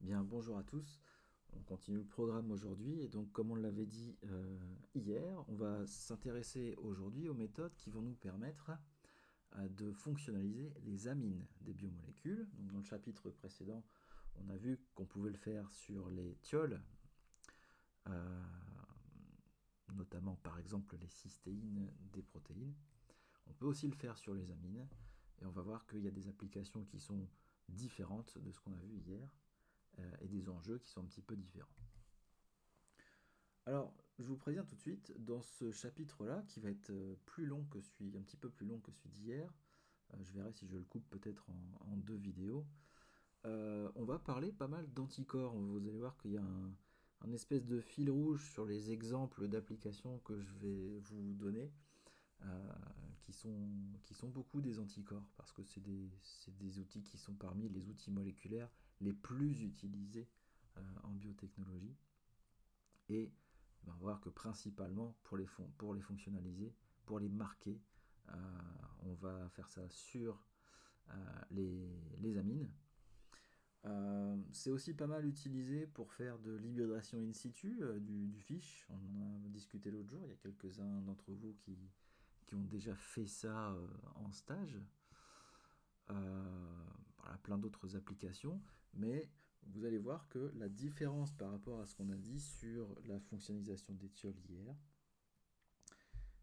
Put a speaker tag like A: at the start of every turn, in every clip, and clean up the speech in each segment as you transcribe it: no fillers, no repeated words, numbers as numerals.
A: Bien, bonjour à tous. On continue le programme aujourd'hui et donc comme on l'avait dit hier, on va s'intéresser aujourd'hui aux méthodes qui vont nous permettre de fonctionnaliser les amines des biomolécules. Donc, dans le chapitre précédent, on a vu qu'on pouvait le faire sur les thiols, euh, notamment par exemple les cystéines des protéines. On peut aussi le faire sur les amines et on va voir qu'il y a des applications qui sont différentes de ce qu'on a vu hier et des enjeux qui sont un petit peu différents. Alors, je vous préviens tout de suite, dans ce chapitre-là, qui va être plus long que celui, un petit peu plus long que celui d'hier, je verrai si je le coupe peut-être en deux vidéos, on va parler pas mal d'anticorps. Vous allez voir qu'il y a un espèce de fil rouge sur les exemples d'applications que je vais vous donner, euh, qui sont beaucoup des anticorps, parce que c'est des outils qui sont parmi les outils moléculaires les plus utilisés en biotechnologie. Et on va voir que principalement pour les fonctionnaliser, pour les marquer, on va faire ça sur les amines. C'est aussi pas mal utilisé pour faire de l'hybridation in situ du fiche. On en a discuté l'autre jour, il y a quelques-uns d'entre vous qui ont déjà fait ça en stage. Voilà, plein d'autres applications, mais vous allez voir que la différence par rapport à ce qu'on a dit sur la fonctionnalisation des thiols hier,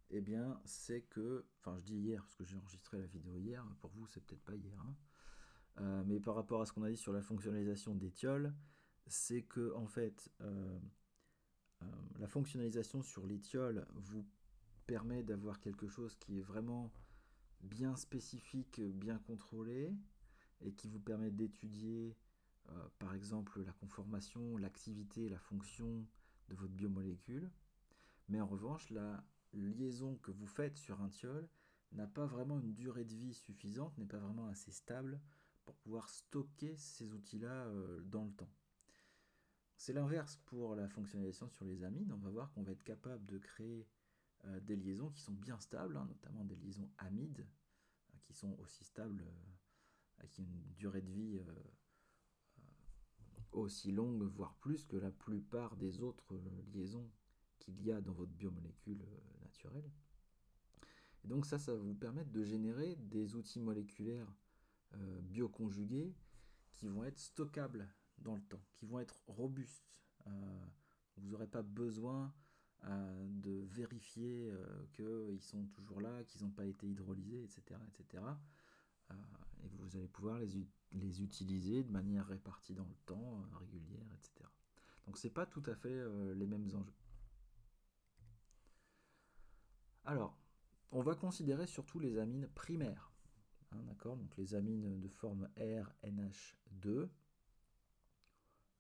A: eh bien, c'est que, enfin, je dis hier parce que j'ai enregistré la vidéo hier, pour vous, c'est peut-être pas hier, hein. Mais par rapport à ce qu'on a dit sur la fonctionnalisation des thiols, c'est que, en fait, la fonctionnalisation sur les thiols vous permet d'avoir quelque chose qui est vraiment bien spécifique, bien contrôlé, et qui vous permet d'étudier, par exemple, la conformation, l'activité, la fonction de votre biomolécule. Mais en revanche, la liaison que vous faites sur un thiol n'a pas vraiment une durée de vie suffisante, n'est pas vraiment assez stable pour pouvoir stocker ces outils-là dans le temps. C'est l'inverse pour la fonctionnalisation sur les amines. On va voir qu'on va être capable de créer des liaisons qui sont bien stables, hein, notamment des liaisons amides, qui sont aussi stables, avec une durée de vie aussi longue, voire plus que la plupart des autres liaisons qu'il y a dans votre biomolécule naturelle. Et donc ça va vous permettre de générer des outils moléculaires bioconjugués qui vont être stockables dans le temps, qui vont être robustes. Vous n'aurez pas besoin de vérifier qu'ils sont toujours là, qu'ils n'ont pas été hydrolysés, etc. etc. Et vous allez pouvoir les utiliser de manière répartie dans le temps, régulière, etc. Donc c'est pas tout à fait les mêmes enjeux. Alors, on va considérer surtout les amines primaires. Hein, d'accord. Donc les amines de forme RNH2.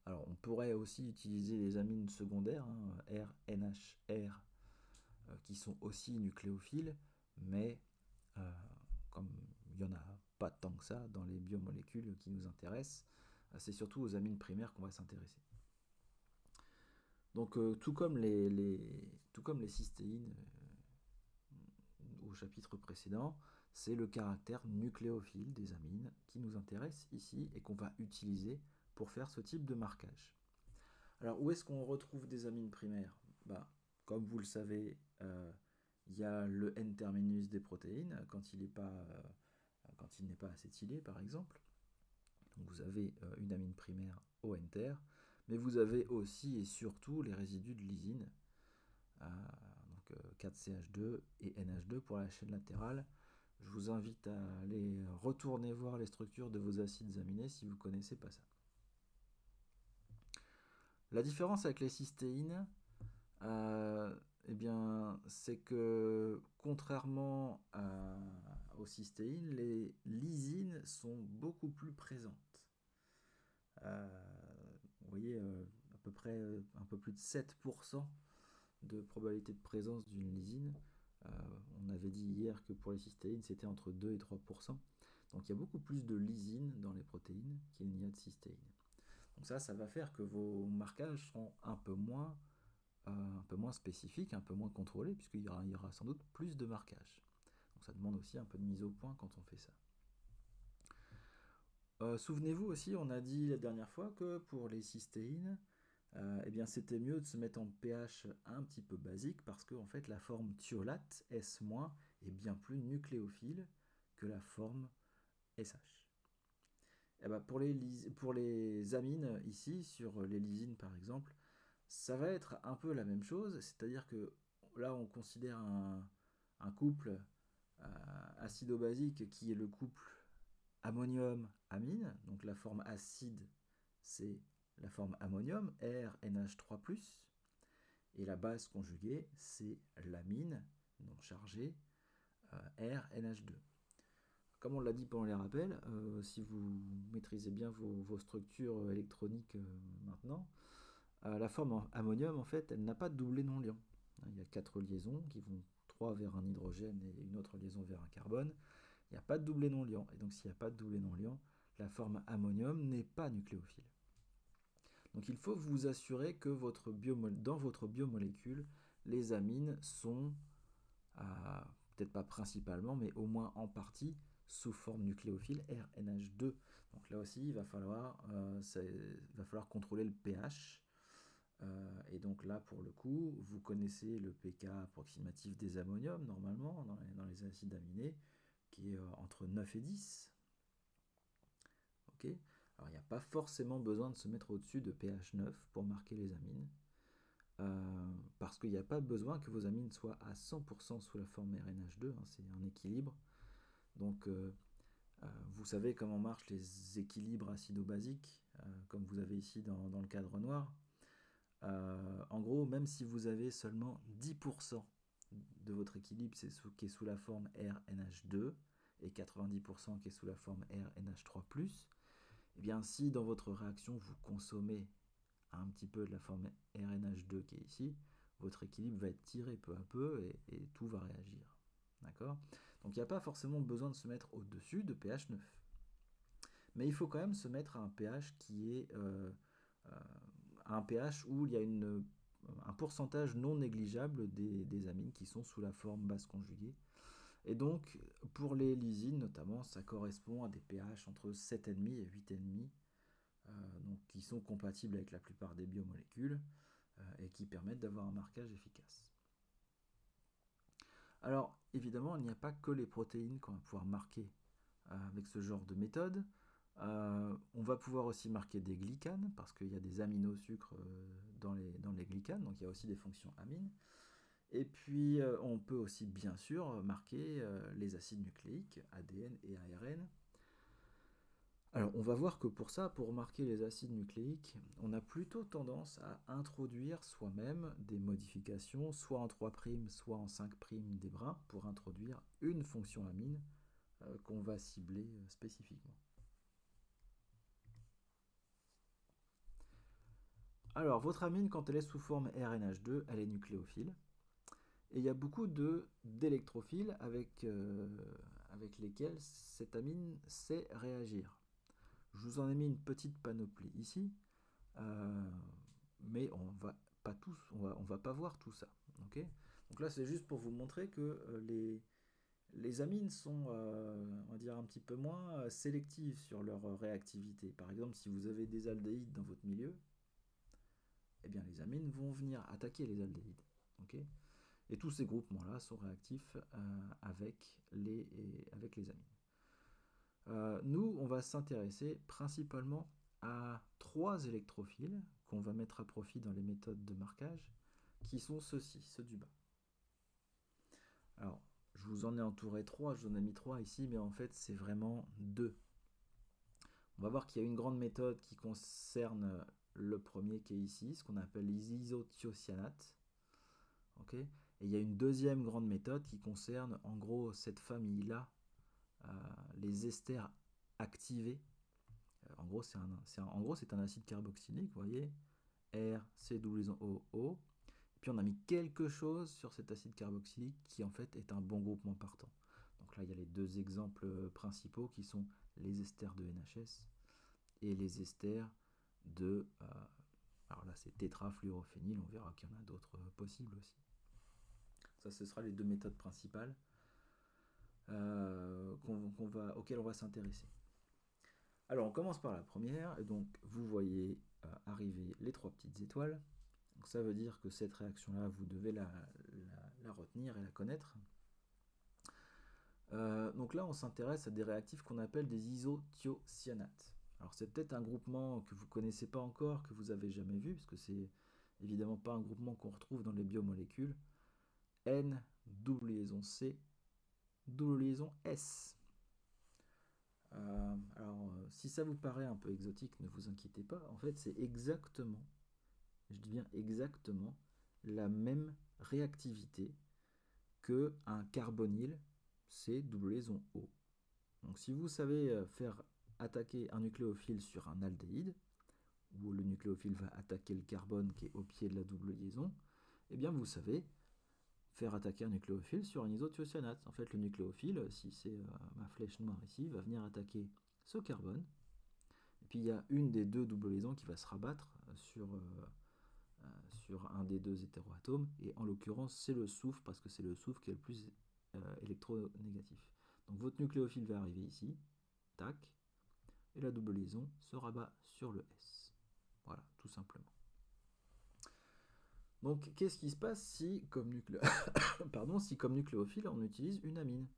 A: Alors on pourrait aussi utiliser les amines secondaires, hein, RNHR, qui sont aussi nucléophiles, mais comme il n'y en a pas tant que ça dans les biomolécules qui nous intéressent, c'est surtout aux amines primaires qu'on va s'intéresser. Donc tout comme les cystéines au chapitre précédent, c'est le caractère nucléophile des amines qui nous intéresse ici et qu'on va utiliser pour faire ce type de marquage. Alors où est-ce qu'on retrouve des amines primaires? Comme vous le savez, il y a le N-terminus des protéines quand il n'est pas acétylé par exemple. Donc vous avez une amine primaire au N-ter, mais vous avez aussi et surtout les résidus de lysine, donc 4CH2 et NH2 pour la chaîne latérale. Je vous invite à aller retourner voir les structures de vos acides aminés si vous ne connaissez pas ça. La différence avec les cystéines, eh bien, c'est que contrairement aux cystéines, les lysines sont beaucoup plus présentes. Vous voyez, à peu près un peu plus de 7% de probabilité de présence d'une lysine. On avait dit hier que pour les cystéines, c'était entre 2 et 3%. Donc il y a beaucoup plus de lysine dans les protéines qu'il n'y a de cystéine. Donc ça va faire que vos marquages seront un peu moins spécifiques, un peu moins contrôlés, puisqu'il y aura sans doute plus de marquages. Donc ça demande aussi un peu de mise au point quand on fait ça. Souvenez-vous aussi, on a dit la dernière fois que pour les cystéines, eh bien c'était mieux de se mettre en pH un petit peu basique parce que en fait la forme thiolate S- est bien plus nucléophile que la forme SH. Eh ben pour les amines ici, sur les lysines par exemple, ça va être un peu la même chose, c'est-à-dire que là on considère un couple acido-basique qui est le couple ammonium-amine, donc la forme acide c'est la forme ammonium, RNH3+, et la base conjuguée c'est l'amine non chargée, RNH2. Comme on l'a dit pendant les rappels, si vous maîtrisez bien vos structures électroniques maintenant, la forme ammonium, en fait, elle n'a pas de doublet non liant. Il y a 4 liaisons qui vont 3 vers un hydrogène et une autre liaison vers un carbone. Il n'y a pas de doublet non liant. Et donc, s'il n'y a pas de doublet non liant, la forme ammonium n'est pas nucléophile. Donc, il faut vous assurer que dans votre biomolécule, les amines sont, peut-être pas principalement, mais au moins en partie, sous forme nucléophile RNH2. Donc là aussi, il va falloir contrôler le pH. Et donc là, pour le coup, vous connaissez le pK approximatif des ammoniums, normalement, dans les acides aminés, qui est entre 9 et 10. Ok. Alors, il n'y a pas forcément besoin de se mettre au-dessus de pH 9 pour marquer les amines, parce qu'il n'y a pas besoin que vos amines soient à 100% sous la forme RNH2, hein, c'est un équilibre. Donc, vous savez comment marchent les équilibres acido-basiques, comme vous avez ici dans le cadre noir. En gros, même si vous avez seulement 10% de votre équilibre qui est sous la forme RNH2 et 90% qui est sous la forme RNH3+, et bien si dans votre réaction vous consommez un petit peu de la forme RNH2 qui est ici, votre équilibre va être tiré peu à peu et tout va réagir. D'accord? Donc il n'y a pas forcément besoin de se mettre au-dessus de pH 9. Mais il faut quand même se mettre à un pH qui est un pH où il y a un pourcentage non négligeable des amines qui sont sous la forme base conjuguée. Et donc, pour les lysines notamment, ça correspond à des pH entre 7,5 et 8,5, donc qui sont compatibles avec la plupart des biomolécules et qui permettent d'avoir un marquage efficace. Alors, évidemment, il n'y a pas que les protéines qu'on va pouvoir marquer avec ce genre de méthode. On va pouvoir aussi marquer des glycanes, parce qu'il y a des aminosucres dans les glycanes, donc il y a aussi des fonctions amines. Et puis, on peut aussi, bien sûr, marquer les acides nucléiques, ADN et ARN. Alors, on va voir que pour ça, pour marquer les acides nucléiques, on a plutôt tendance à introduire soi-même des modifications, soit en 3', soit en 5' des brins, pour introduire une fonction amine qu'on va cibler spécifiquement. Alors, votre amine, quand elle est sous forme RNH2, elle est nucléophile. Et il y a beaucoup d'électrophiles avec lesquels cette amine sait réagir. Je vous en ai mis une petite panoplie ici, mais on va pas voir tout ça. Okay, donc là, c'est juste pour vous montrer que les amines sont, on va dire, un petit peu moins sélectives sur leur réactivité. Par exemple, si vous avez des aldéhydes dans votre milieu, eh bien les amines vont venir attaquer les aldéhydes. Okay, et tous ces groupements-là sont réactifs avec les amines. Nous, on va s'intéresser principalement à 3 électrophiles qu'on va mettre à profit dans les méthodes de marquage, qui sont ceux-ci, ceux du bas. Alors, je vous en ai entouré 3, je vous en ai mis 3 ici, mais en fait, c'est vraiment 2. On va voir qu'il y a une grande méthode qui concerne le premier qui est ici, ce qu'on appelle les isothiocyanates. Okay, et il y a une deuxième grande méthode qui concerne en gros cette famille-là, les esters activés. En gros, c'est un acide carboxylique, vous voyez, RCOO. Puis on a mis quelque chose sur cet acide carboxylique qui en fait est un bon groupement partant. Donc là, il y a les 2 exemples principaux qui sont les esters de NHS et les esters de... alors là, c'est tétrafluorophényl, on verra qu'il y en a d'autres possibles aussi. Ça, ce sera les 2 méthodes principales auxquelles on va s'intéresser. Alors on commence par la première, et donc vous voyez arriver les 3 petites étoiles. Donc ça veut dire que cette réaction-là, vous devez la retenir et la connaître. Donc là, on s'intéresse à des réactifs qu'on appelle des isothiocyanates. Alors c'est peut-être un groupement que vous ne connaissez pas encore, que vous n'avez jamais vu, parce que c'est évidemment pas un groupement qu'on retrouve dans les biomolécules. N, double liaison C, double liaison S. Si ça vous paraît un peu exotique, ne vous inquiétez pas. En fait, c'est exactement, je dis bien exactement, la même réactivité que un carbonyle C double liaison O. Donc si vous savez faire attaquer un nucléophile sur un aldéhyde, où le nucléophile va attaquer le carbone qui est au pied de la double liaison, eh bien vous savez faire attaquer un nucléophile sur un isothiocyanate. En fait, le nucléophile, si c'est ma flèche noire ici, va venir attaquer ce carbone. Et puis il y a une des deux doubles liaisons qui va se rabattre sur un des deux hétéroatomes, et en l'occurrence c'est le soufre, parce que c'est le soufre qui est le plus électronégatif. Donc votre nucléophile va arriver ici, tac, et la double liaison se rabat sur le S. Voilà, tout simplement. Donc qu'est-ce qui se passe si, comme, si comme nucléophile, on utilise une amine?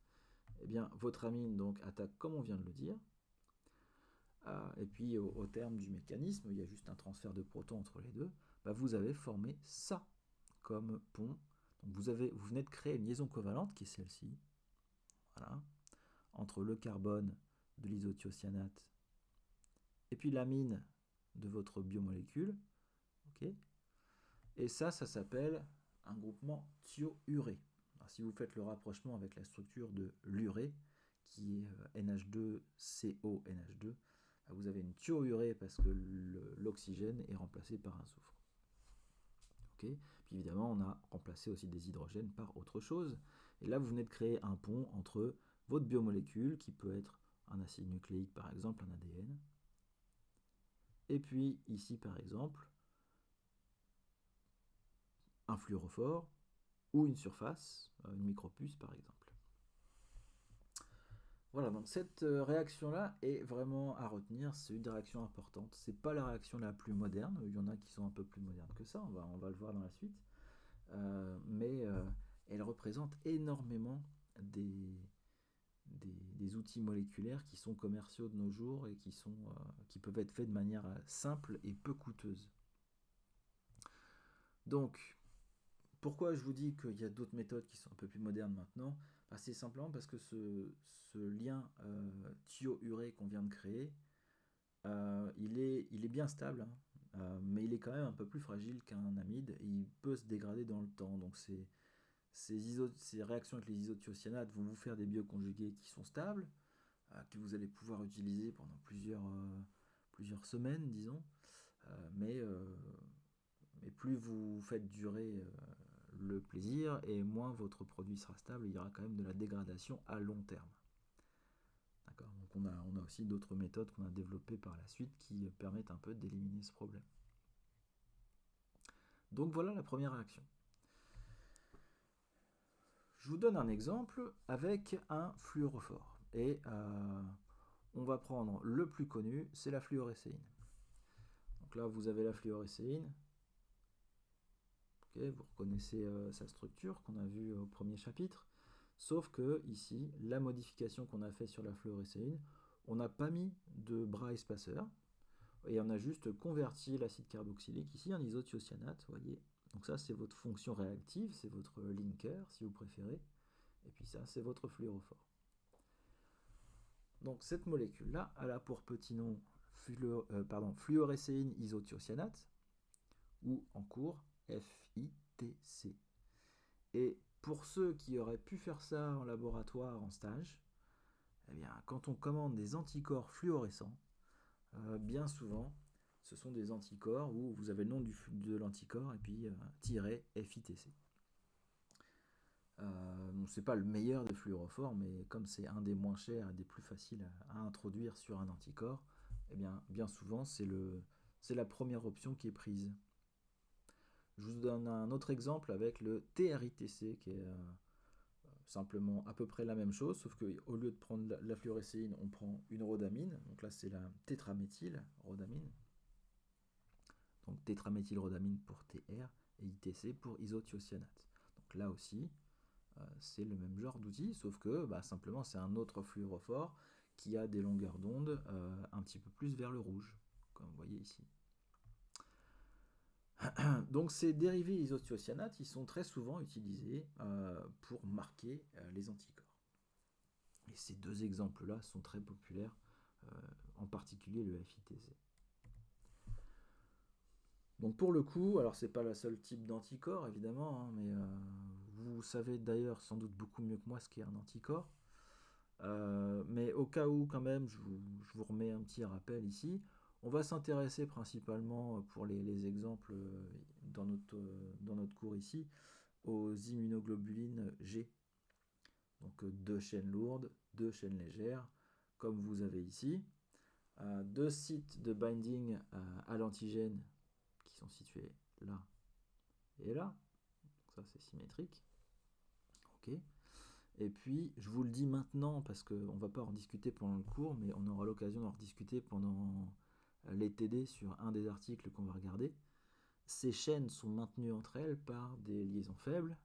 A: Eh bien, votre amine donc attaque comme on vient de le dire, et puis au terme du mécanisme, il y a juste un transfert de protons entre les deux, vous avez formé ça comme pont. Donc vous venez de créer une liaison covalente qui est celle-ci, voilà, entre le carbone de l'isothiocyanate et puis l'amine de votre biomolécule, ok. Et ça s'appelle un groupement thiourée. Alors, si vous faites le rapprochement avec la structure de l'urée, qui est NH2CONH2, vous avez une thiourée parce que l'oxygène est remplacé par un soufre. Okay. Puis évidemment, on a remplacé aussi des hydrogènes par autre chose. Et là, vous venez de créer un pont entre votre biomolécule, qui peut être un acide nucléique par exemple, un ADN, et puis ici par exemple, un fluorophore ou une surface, une micropuce par exemple. Voilà, donc cette réaction-là est vraiment à retenir, c'est une réaction importante. C'est pas la réaction la plus moderne, il y en a qui sont un peu plus modernes que ça, on va le voir dans la suite. Mais elle représente énormément des outils moléculaires qui sont commerciaux de nos jours et qui peuvent être faits de manière simple et peu coûteuse. Donc, pourquoi je vous dis qu'il y a d'autres méthodes qui sont un peu plus modernes maintenant? C'est simplement parce que ce lien thiourée qu'on vient de créer, il est bien stable, hein, mais il est quand même un peu plus fragile qu'un amide et il peut se dégrader dans le temps. Donc ces réactions avec les isothiocyanates vont vous faire des bioconjugués qui sont stables, que vous allez pouvoir utiliser pendant plusieurs semaines, disons, mais plus vous faites durer le plaisir et moins votre produit sera stable, il y aura quand même de la dégradation à long terme. D'accord. Donc on a aussi d'autres méthodes qu'on a développées par la suite qui permettent un peu d'éliminer ce problème. Donc voilà la première réaction. Je vous donne un exemple avec un fluorophore. Et on va prendre le plus connu, c'est la fluorécéine. Donc là, vous avez la fluorécéine. Okay, vous reconnaissez sa structure qu'on a vue au premier chapitre. Sauf que ici, la modification qu'on a fait sur la fluorécéine, on n'a pas mis de bras espaceur. Et on a juste converti l'acide carboxylique ici en isothiocyanate, voyez. Donc ça, c'est votre fonction réactive, c'est votre linker, si vous préférez. Et puis ça, c'est votre fluorophore. Donc cette molécule-là, elle a pour petit nom fluorécéine isothiocyanate, ou en cours FITC. Et pour ceux qui auraient pu faire ça en laboratoire, en stage, eh bien, quand on commande des anticorps fluorescents, bien souvent, ce sont des anticorps où vous avez le nom de l'anticorps et puis FITC. C'est pas le meilleur des fluorophores, mais comme c'est un des moins chers et des plus faciles à introduire sur un anticorps, eh bien souvent c'est la première option qui est prise. Je vous donne un autre exemple avec le TRITC, qui est simplement à peu près la même chose, sauf qu'au lieu de prendre la fluorescéine, on prend une rhodamine. Donc là, c'est la tétraméthylrhodamine. Donc tétraméthylrhodamine pour TR et ITC pour isothiocyanate. Donc là aussi, c'est le même genre d'outil, sauf que simplement c'est un autre fluorophore qui a des longueurs d'onde un petit peu plus vers le rouge, comme vous voyez ici. Donc ces dérivés isothiocyanate, ils sont très souvent utilisés pour marquer les anticorps. Et ces deux exemples-là sont très populaires, en particulier le FITC. Donc pour le coup, alors c'est pas le seul type d'anticorps évidemment, hein, mais vous savez d'ailleurs sans doute beaucoup mieux que moi ce qu'est un anticorps. Mais au cas où quand même, je vous remets un petit rappel ici. On va s'intéresser principalement pour les exemples dans notre cours ici aux immunoglobulines G. Donc 2 chaînes lourdes, 2 chaînes légères, comme vous avez ici. 2 sites de binding à l'antigène qui sont situés là et là. Donc ça c'est symétrique. Ok. Et puis, je vous le dis maintenant, parce qu'on ne va pas en discuter pendant le cours, mais on aura l'occasion d'en rediscuter pendant les TD sur un des articles qu'on va regarder. Ces chaînes sont maintenues entre elles par des liaisons faibles,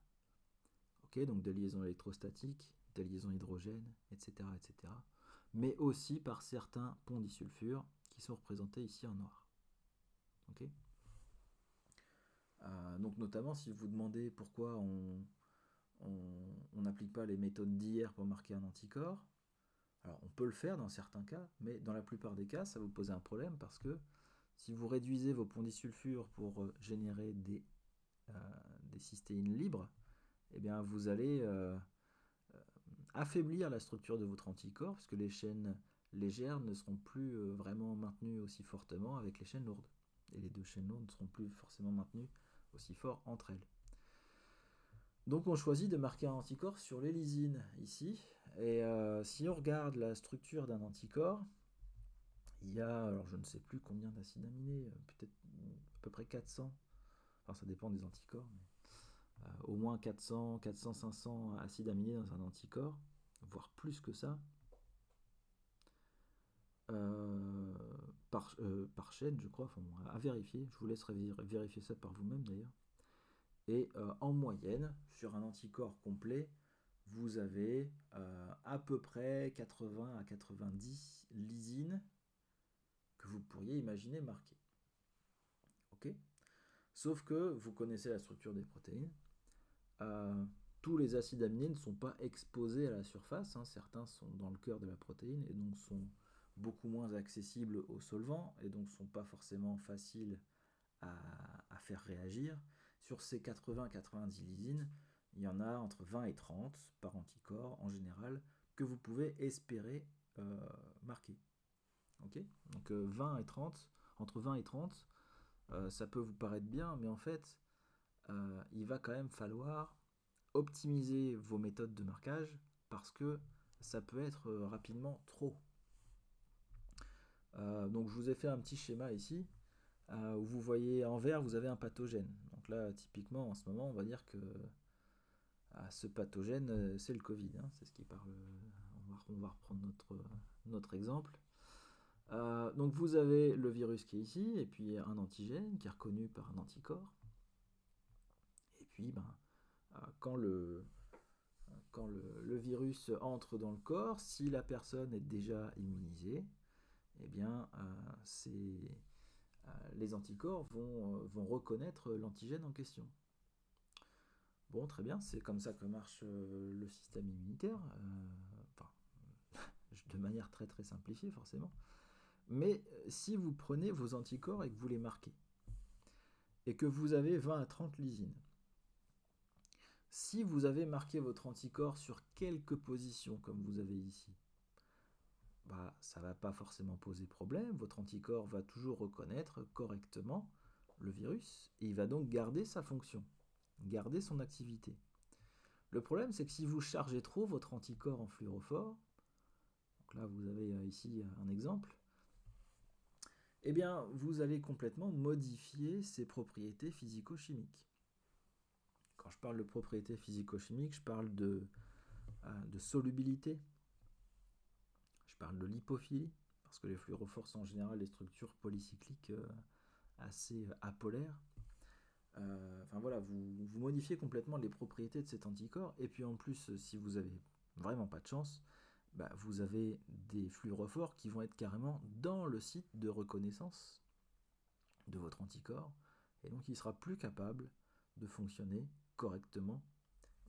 A: okay, donc des liaisons électrostatiques, des liaisons hydrogènes, etc., etc., mais aussi par certains ponts disulfure qui sont représentés ici en noir. Okay, donc notamment, si vous vous demandez pourquoi on n'applique pas les méthodes d'hier pour marquer un anticorps. Alors on peut le faire dans certains cas, mais dans la plupart des cas, ça va vous poser un problème parce que si vous réduisez vos ponts disulfure pour générer des cystéines libres, eh bien vous allez affaiblir la structure de votre anticorps puisque les chaînes légères ne seront plus vraiment maintenues aussi fortement avec les chaînes lourdes. Et les 2 chaînes lourdes ne seront plus forcément maintenues aussi fort entre elles. Donc on choisit de marquer un anticorps sur les lysines ici. Et si on regarde la structure d'un anticorps, il y a, alors je ne sais plus combien d'acides aminés, peut-être à peu près 400. Enfin ça dépend des anticorps, mais au moins 400, 400, 500 acides aminés dans un anticorps, voire plus que ça. Par chaîne, je crois, enfin, à vérifier. Je vous laisserai vérifier ça par vous-même d'ailleurs. Et en moyenne, sur un anticorps complet, vous avez à peu près 80 à 90 lysines que vous pourriez imaginer marquer. Ok ? Sauf que vous connaissez la structure des protéines. Tous les acides aminés ne sont pas exposés à la surface. Hein. Certains sont dans le cœur de la protéine et donc sont beaucoup moins accessibles aux solvants et donc ne sont pas forcément faciles à faire réagir. Sur ces 80-90 lysines, il y en a entre 20 et 30 par anticorps en général que vous pouvez espérer marquer. Okay, donc 20 et 30, entre 20 et 30, ça peut vous paraître bien, mais en fait, il va quand même falloir optimiser vos méthodes de marquage parce que ça peut être rapidement trop. Donc je vous ai fait un petit schéma ici où vous voyez en vert, vous avez un pathogène. Donc là, typiquement, en ce moment, on va dire que ce pathogène, c'est le Covid. Hein, c'est ce qui parle. On va reprendre notre exemple. Donc vous avez le virus qui est ici, et puis un antigène qui est reconnu par un anticorps. Et puis, quand le virus entre dans le corps, si la personne est déjà immunisée, eh bien, les anticorps vont reconnaître l'antigène en question. Bon, très bien, c'est comme ça que marche le système immunitaire, de manière très très simplifiée forcément. Mais si vous prenez vos anticorps et que vous les marquez, et que vous avez 20 à 30 lysines, si vous avez marqué votre anticorps sur quelques positions, comme vous avez ici, ça ne va pas forcément poser problème. Votre anticorps va toujours reconnaître correctement le virus, et il va donc garder sa fonction, garder son activité. Le problème, c'est que si vous chargez trop votre anticorps en fluorophore, donc là vous avez ici un exemple, eh bien vous allez complètement modifier ses propriétés physico-chimiques. Quand je parle de propriétés physico-chimiques, je parle de de solubilité. Je parle de lipophilie, parce que les fluorophores sont en général des structures polycycliques assez apolaires. Enfin voilà, vous modifiez complètement les propriétés de cet anticorps, et puis en plus, si vous avez vraiment pas de chance, vous avez des fluorophores qui vont être carrément dans le site de reconnaissance de votre anticorps, et donc il sera plus capable de fonctionner correctement,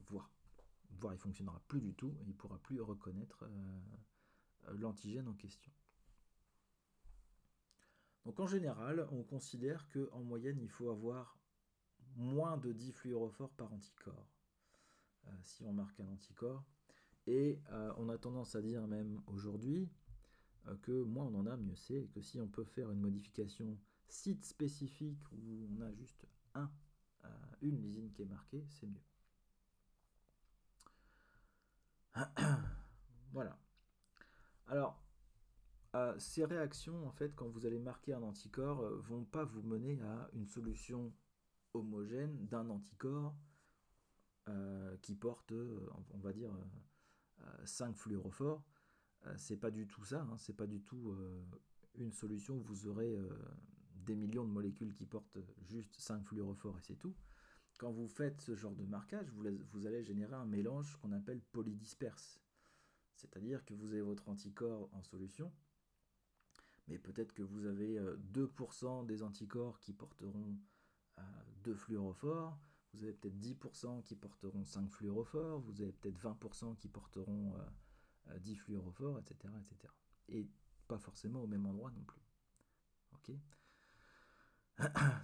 A: voire il fonctionnera plus du tout, et il pourra plus reconnaître l'antigène en question. Donc en général, on considère qu'en moyenne, il faut avoir moins de 10 fluorophores par anticorps, si on marque un anticorps. Et on a tendance à dire même aujourd'hui que moins on en a, mieux c'est, et que si on peut faire une modification site spécifique où on a juste une lysine qui est marquée, c'est mieux. Voilà. Alors, ces réactions, en fait, quand vous allez marquer un anticorps, vont pas vous mener à une solution homogène d'un anticorps qui porte, on va dire, 5 fluorophores. C'est pas du tout ça, hein, c'est pas du tout une solution où vous aurez des millions de molécules qui portent juste 5 fluorophores et c'est tout. Quand vous faites ce genre de marquage, vous allez générer un mélange qu'on appelle polydisperse. C'est-à-dire que vous avez votre anticorps en solution, mais peut-être que vous avez 2% des anticorps qui porteront 2 fluorophores, vous avez peut-être 10% qui porteront 5 fluorophores, vous avez peut-être 20% qui porteront 10 fluorophores, etc., etc. Et pas forcément au même endroit non plus. Ok ?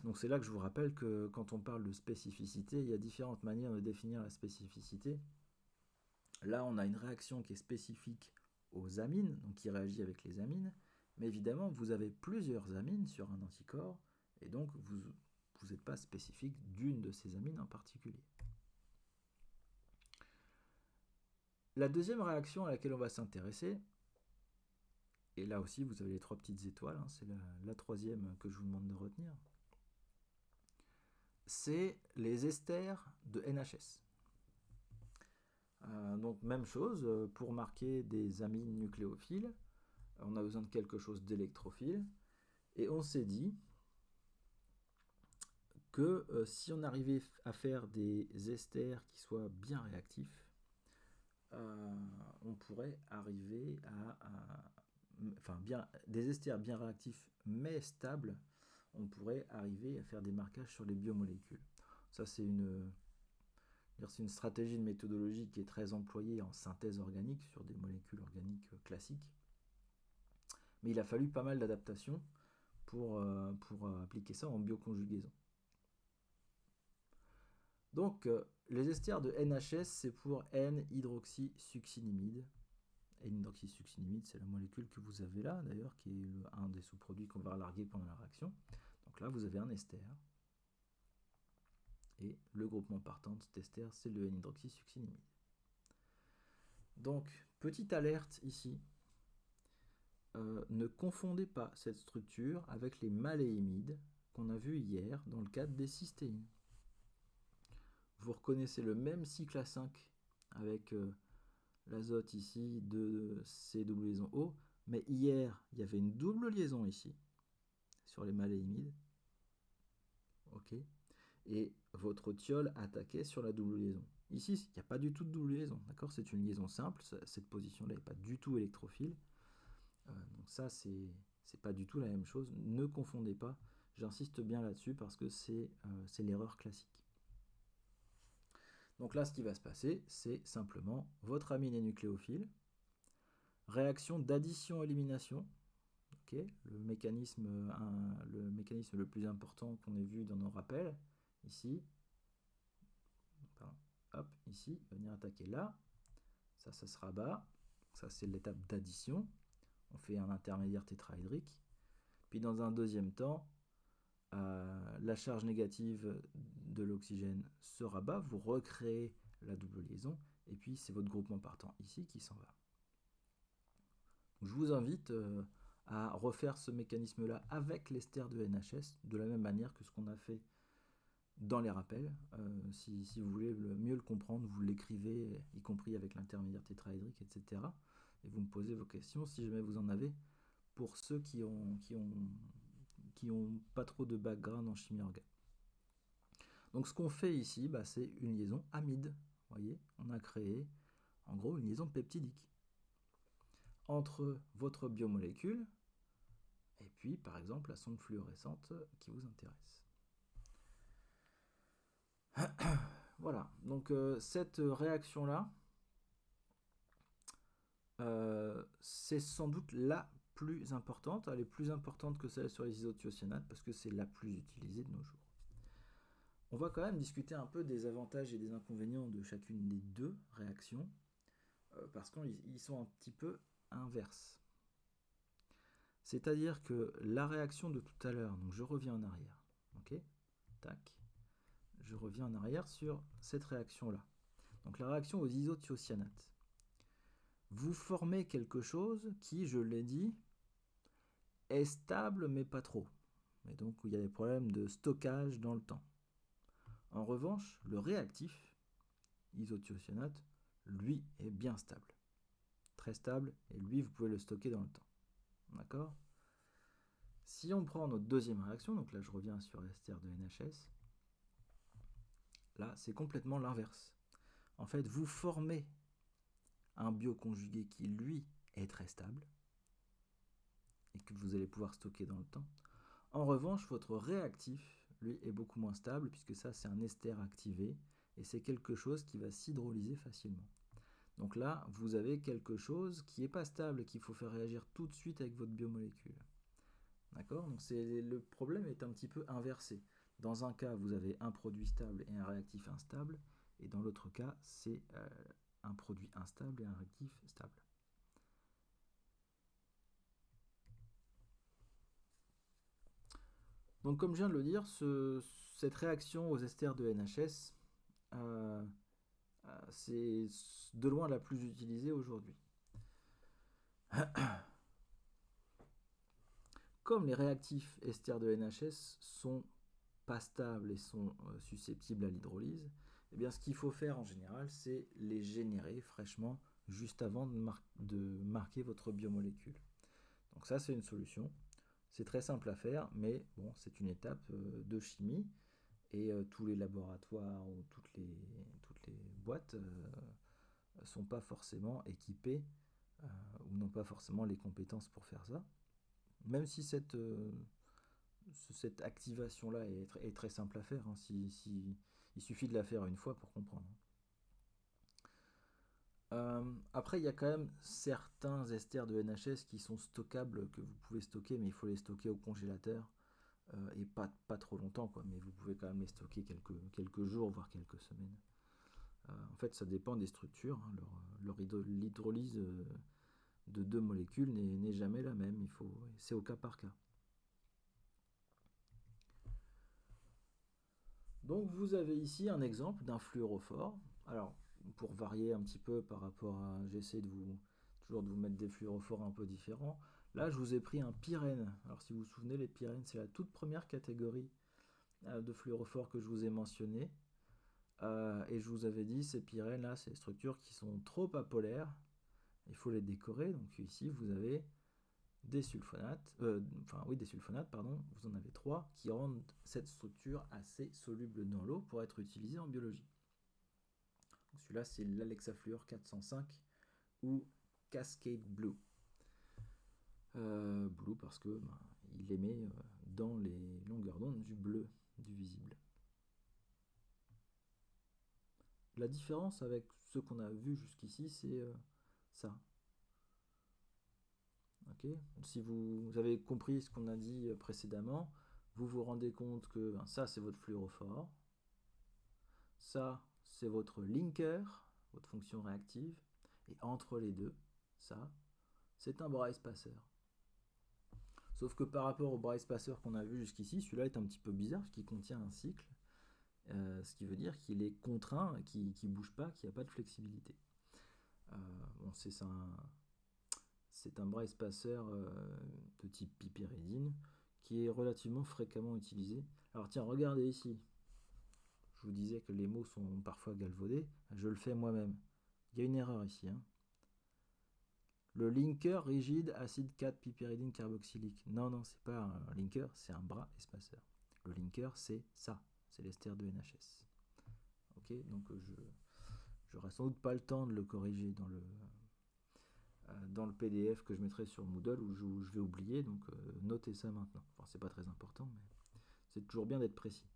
A: Donc c'est là que je vous rappelle que quand on parle de spécificité, il y a différentes manières de définir la spécificité. Là, on a une réaction qui est spécifique aux amines, donc qui réagit avec les amines, mais évidemment, vous avez plusieurs amines sur un anticorps, et donc vous n'êtes pas spécifique d'une de ces amines en particulier. La deuxième réaction à laquelle on va s'intéresser, et là aussi vous avez les 3 petites étoiles, hein, c'est la troisième que je vous demande de retenir, c'est les esters de NHS. Donc même chose, pour marquer des amines nucléophiles, on a besoin de quelque chose d'électrophile, et on s'est dit que si on arrivait à faire des esters qui soient bien réactifs, on pourrait arriver des esters bien réactifs mais stables, on pourrait arriver à faire des marquages sur les biomolécules. Ça, c'est une stratégie, une méthodologie qui est très employée en synthèse organique sur des molécules organiques classiques. Mais il a fallu pas mal d'adaptations pour appliquer ça en bioconjugaison. Donc, les esters de NHS, c'est pour N-hydroxysuccinimide. N-hydroxysuccinimide, c'est la molécule que vous avez là, d'ailleurs, qui est un des sous-produits qu'on va larguer pendant la réaction. Donc là, vous avez un ester. Et le groupement partant de cet ester, c'est le N-hydroxysuccinimide. Donc, petite alerte ici. Ne confondez pas cette structure avec les maléimides qu'on a vu hier dans le cadre des cystéines. Vous reconnaissez le même cycle à 5 avec l'azote ici de C double liaison O, mais hier il y avait une double liaison ici sur les maléimides. Ok. Et votre thiol attaquait sur la double liaison. Ici, il n'y a pas du tout de double liaison, d'accord ? C'est une liaison simple, cette position-là n'est pas du tout électrophile. Donc ça, c'est pas du tout la même chose. Ne confondez pas, j'insiste bien là-dessus parce que c'est l'erreur classique. Donc là, ce qui va se passer, c'est simplement votre amine est nucléophile, réaction d'addition-élimination. Okay, le mécanisme le plus important qu'on ait vu dans nos rappels, ici, hop, ici, il va venir attaquer là, ça se rabat, ça c'est l'étape d'addition, on fait un intermédiaire tétrahydrique, puis dans un deuxième temps, la charge négative de l'oxygène se rabat, vous recréez la double liaison, et puis c'est votre groupement partant ici qui s'en va. Donc, je vous invite à refaire ce mécanisme-là avec l'ester de NHS, de la même manière que ce qu'on a fait dans les rappels. Si vous voulez mieux le comprendre, vous l'écrivez, y compris avec l'intermédiaire tétraédrique, etc. Et vous me posez vos questions si jamais vous en avez, pour ceux qui ont pas trop de background en chimie orga. Donc ce qu'on fait ici, c'est une liaison amide. Vous voyez, on a créé en gros une liaison peptidique entre votre biomolécule et puis par exemple la sonde fluorescente qui vous intéresse. Voilà, donc cette réaction-là, c'est sans doute la plus importante. Elle est plus importante que celle sur les isothiocyanates parce que c'est la plus utilisée de nos jours. On va quand même discuter un peu des avantages et des inconvénients de chacune des deux réactions parce qu'ils sont un petit peu inverses. C'est-à-dire que la réaction de tout à l'heure, donc je reviens en arrière, ok, tac, je reviens en arrière sur cette réaction-là. Donc la réaction aux isothiocyanates. Vous formez quelque chose qui, je l'ai dit, est stable mais pas trop. Et donc il y a des problèmes de stockage dans le temps. En revanche, le réactif, isothiocyanate, lui est bien stable. Très stable, et lui vous pouvez le stocker dans le temps. D'accord ? Si on prend notre deuxième réaction, donc là je reviens sur ester de NHS, là c'est complètement l'inverse. En fait, vous formez un bioconjugué qui lui est très stable et que vous allez pouvoir stocker dans le temps. En revanche, votre réactif, lui, est beaucoup moins stable puisque ça c'est un ester activé et c'est quelque chose qui va s'hydrolyser facilement. Donc là, vous avez quelque chose qui n'est pas stable et qu'il faut faire réagir tout de suite avec votre biomolécule. D'accord ? Donc le problème est un petit peu inversé. Dans un cas, vous avez un produit stable et un réactif instable, et dans l'autre cas, c'est un produit instable et un réactif stable. Donc comme je viens de le dire, cette réaction aux esters de NHS, c'est de loin la plus utilisée aujourd'hui. Comme les réactifs esters de NHS sont pas stables et sont susceptibles à l'hydrolyse, eh bien ce qu'il faut faire en général, c'est les générer fraîchement juste avant de marquer votre biomolécule. Donc ça, c'est une solution. C'est très simple à faire, mais bon, c'est une étape de chimie et tous les laboratoires ou toutes les boîtes sont pas forcément équipés ou n'ont pas forcément les compétences pour faire ça. Même si cette activation-là est très simple à faire, hein, il suffit de la faire une fois pour comprendre. Après, il y a quand même certains esters de NHS qui sont stockables, que vous pouvez stocker, mais il faut les stocker au congélateur, et pas trop longtemps, quoi, mais vous pouvez quand même les stocker quelques jours, voire quelques semaines. En fait, ça dépend des structures, hein, l'hydrolyse de deux molécules n'est jamais la même, c'est au cas par cas. Donc vous avez ici un exemple d'un fluorophore. Alors, pour varier un petit peu par rapport à... J'essaie toujours de vous mettre des fluorophores un peu différents. Là, je vous ai pris un pyrène. Alors, si vous vous souvenez, les pyrènes, c'est la toute première catégorie de fluorophores que je vous ai mentionné. Et je vous avais dit, ces pyrènes-là, c'est des structures qui sont trop apolaires. Il faut les décorer. Donc ici, vous avez des sulfonates, des sulfonates, pardon, vous en avez 3 qui rendent cette structure assez soluble dans l'eau pour être utilisée en biologie. Celui-là, c'est l'Alexafluor 405 ou Cascade Blue. Blue parce que il émet dans les longueurs d'onde du bleu, du visible. La différence avec ce qu'on a vu jusqu'ici, c'est ça. Okay. Si vous avez compris ce qu'on a dit précédemment, vous vous rendez compte que ça c'est votre fluorophore, ça c'est votre linker, votre fonction réactive, et entre les deux, ça c'est un Bryce Passer. Sauf que par rapport au Bryce Passer qu'on a vu jusqu'ici, celui-là est un petit peu bizarre parce qu'il contient un cycle, ce qui veut dire qu'il est contraint, qu'il ne bouge pas, qu'il n'y a pas de flexibilité. Bon, c'est un Bryce Passer de type piperidine qui est relativement fréquemment utilisé. Alors tiens, regardez ici. je vous disais que les mots sont parfois galvaudés, je le fais moi-même. Il y a une erreur ici. Le linker rigide acide 4 piperidine carboxylique. Non, c'est pas un linker, c'est un bras espaceur. Le linker, c'est ça, c'est l'ester de NHS. Ok, donc j'aurai sans doute pas le temps de le corriger dans le PDF que je mettrai sur Moodle où je vais oublier, donc notez ça maintenant. Enfin, c'est pas très important, mais c'est toujours bien d'être précis.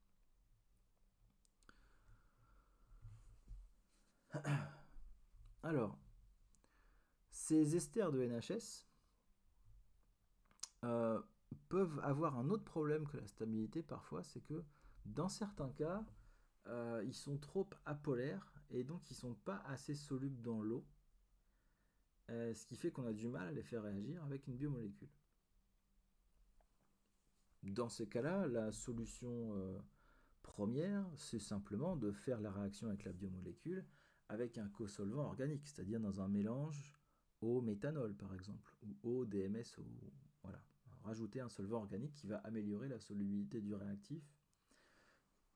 A: Alors, ces esters de NHS peuvent avoir un autre problème que la stabilité parfois, c'est que dans certains cas, ils sont trop apolaires et donc ils ne sont pas assez solubles dans l'eau, ce qui fait qu'on a du mal à les faire réagir avec une biomolécule. Dans ces cas-là, la solution première, c'est simplement de faire la réaction avec la biomolécule avec un cosolvant organique, c'est-à-dire dans un mélange eau méthanol par exemple, ou eau DMSO. Voilà. Rajouter un solvant organique qui va améliorer la solubilité du réactif.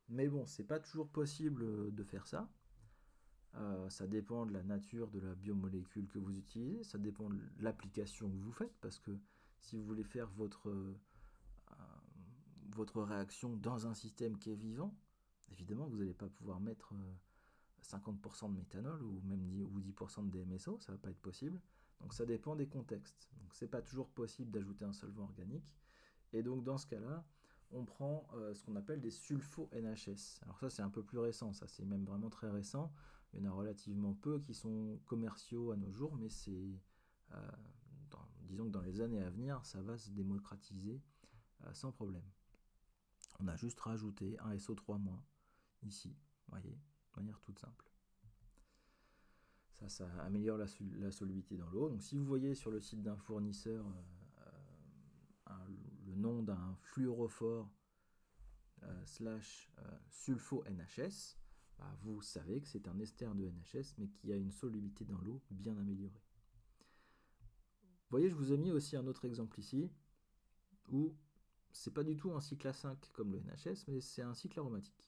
A: Mais bon, c'est pas toujours possible de faire ça. Ça dépend de la nature de la biomolécule que vous utilisez, ça dépend de l'application que vous faites, parce que si vous voulez faire votre réaction dans un système qui est vivant, évidemment vous n'allez pas pouvoir mettre 50% de méthanol ou même 10% de DMSO, ça ne va pas être possible. Donc ça dépend des contextes. Donc c'est pas toujours possible d'ajouter un solvant organique. Et donc dans ce cas-là, on prend ce qu'on appelle des sulfo-NHS. Alors ça c'est un peu plus récent, ça c'est même vraiment très récent. Il y en a relativement peu qui sont commerciaux à nos jours, mais c'est disons que dans les années à venir, ça va se démocratiser sans problème. On a juste rajouté un SO3- ici, vous voyez, de manière toute simple. Ça améliore la solubilité dans l'eau. Donc si vous voyez sur le site d'un fournisseur le nom d'un fluorophore sulfo-NHS, bah, vous savez que c'est un ester de NHS, mais qui a une solubilité dans l'eau bien améliorée. Vous voyez, je vous ai mis aussi un autre exemple ici, où c'est pas du tout un cycle A5 comme le NHS, mais c'est un cycle aromatique.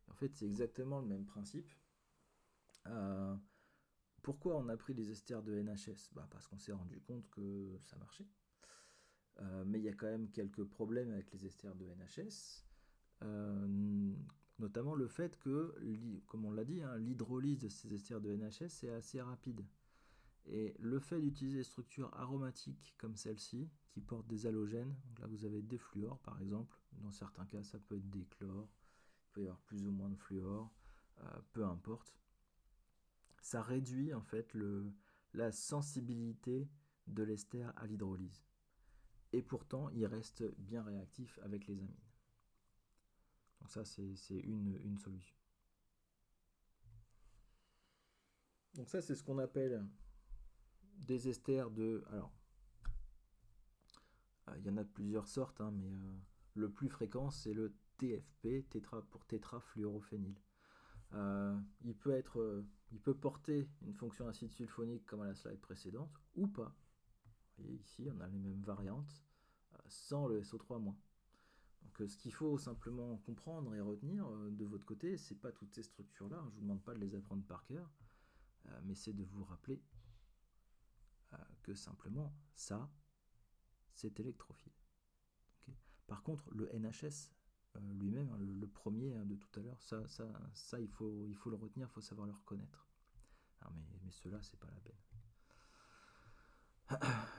A: En fait, c'est exactement le même principe. Pourquoi on a pris les esters de NHS ? Parce qu'on s'est rendu compte que ça marchait. Mais il y a quand même quelques problèmes avec les esters de NHS. Notamment le fait que, comme on l'a dit, l'hydrolyse de ces esters de NHS est assez rapide. Et le fait d'utiliser des structures aromatiques comme celle-ci, qui portent des halogènes, donc là vous avez des fluors par exemple, dans certains cas ça peut être des chlores, il peut y avoir plus ou moins de fluor, peu importe, ça réduit en fait la sensibilité de l'ester à l'hydrolyse. Et pourtant il reste bien réactif avec les amines. Donc ça c'est une solution. Donc ça c'est ce qu'on appelle des esters de... Alors, il y en a de plusieurs sortes, mais le plus fréquent c'est le TFP, pour tétrafluorophényl. Il peut porter une fonction acide sulfonique comme à la slide précédente, ou pas. Vous voyez ici on a les mêmes variantes, sans le SO3-. Donc ce qu'il faut simplement comprendre et retenir de votre côté, c'est pas toutes ces structures-là, je vous demande pas de les apprendre par cœur, mais c'est de vous rappeler que simplement ça, c'est électrophile. Okay. Par contre, le NHS lui-même, le premier de tout à l'heure, ça il faut le retenir, il faut savoir le reconnaître. Mais ceux-là, c'est pas la peine.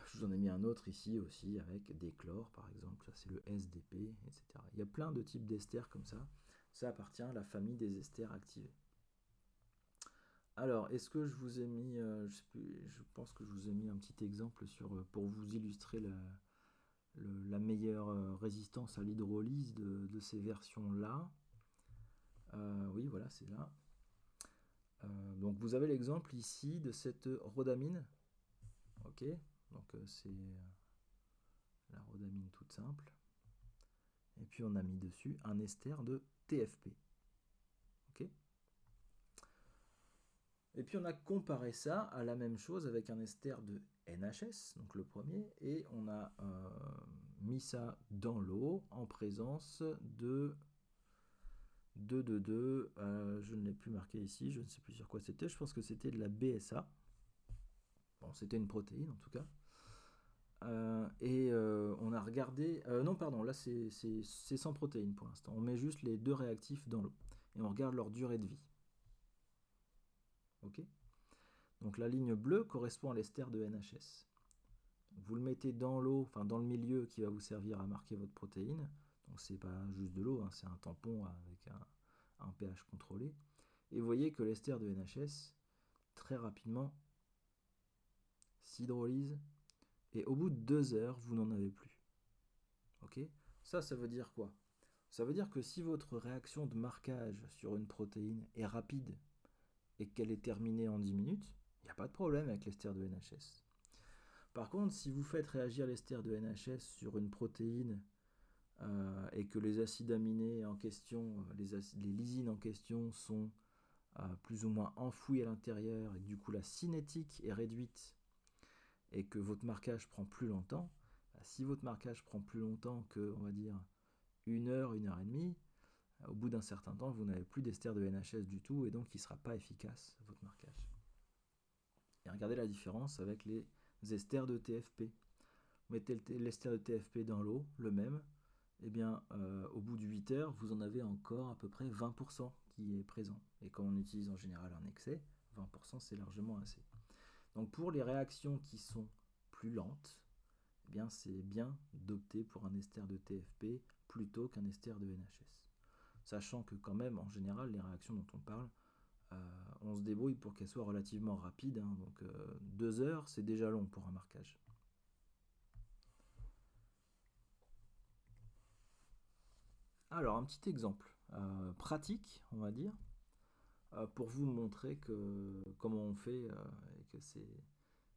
A: Je vous en ai mis un autre ici aussi avec des chlores par exemple, ça c'est le SDP, etc. Il y a plein de types d'esters comme ça. Ça appartient à la famille des esters activés. Alors, est-ce que je vous ai mis, je pense que je vous ai mis un petit exemple pour vous illustrer la meilleure résistance à l'hydrolyse de ces versions-là. Oui, voilà, c'est là. Donc vous avez l'exemple ici de cette rhodamine. Ok, donc c'est la rhodamine toute simple. Et puis on a mis dessus un ester de TFP. Ok. Et puis on a comparé ça à la même chose avec un ester de NHS, donc le premier, et on a mis ça dans l'eau en présence 222, je ne l'ai plus marqué ici, je ne sais plus sur quoi c'était, je pense que c'était de la BSA. Bon, c'était une protéine en tout cas. On a regardé... non, pardon, là c'est sans protéines pour l'instant. On met juste les deux réactifs dans l'eau et on regarde leur durée de vie. Ok. Donc la ligne bleue correspond à l'ester de NHS. Vous le mettez dans l'eau, enfin dans le milieu qui va vous servir à marquer votre protéine. Donc c'est pas juste de l'eau, hein, c'est un tampon avec un pH contrôlé. Et vous voyez que l'ester de NHS, très rapidement, s'hydrolyse. Et au bout de 2 heures, vous n'en avez plus. Ok. Ça veut dire quoi? Ça veut dire que si votre réaction de marquage sur une protéine est rapide et qu'elle est terminée en 10 minutes, il n'y a pas de problème avec l'ester de NHS. Par contre, si vous faites réagir l'ester de NHS sur une protéine et que les acides aminés en question, les lysines en question sont plus ou moins enfouis à l'intérieur et que du coup la cinétique est réduite et que votre marquage prend plus longtemps, si votre marquage prend plus longtemps que, on va dire, 1 heure et demie, au bout d'un certain temps, vous n'avez plus d'ester de NHS du tout et donc il ne sera pas efficace, votre marquage. Et regardez la différence avec les esters de TFP. Vous mettez l'ester de TFP dans l'eau, le même, et bien au bout de 8 heures, vous en avez encore à peu près 20% qui est présent. Et comme on utilise en général un excès, 20% c'est largement assez. Donc pour les réactions qui sont plus lentes, eh bien c'est bien d'opter pour un ester de TFP plutôt qu'un ester de NHS. Sachant que quand même, en général, les réactions dont on parle, on se débrouille pour qu'elles soient relativement rapides. Hein, donc 2 heures, c'est déjà long pour un marquage. Alors, un petit exemple pratique, on va dire, pour vous montrer comment on fait et que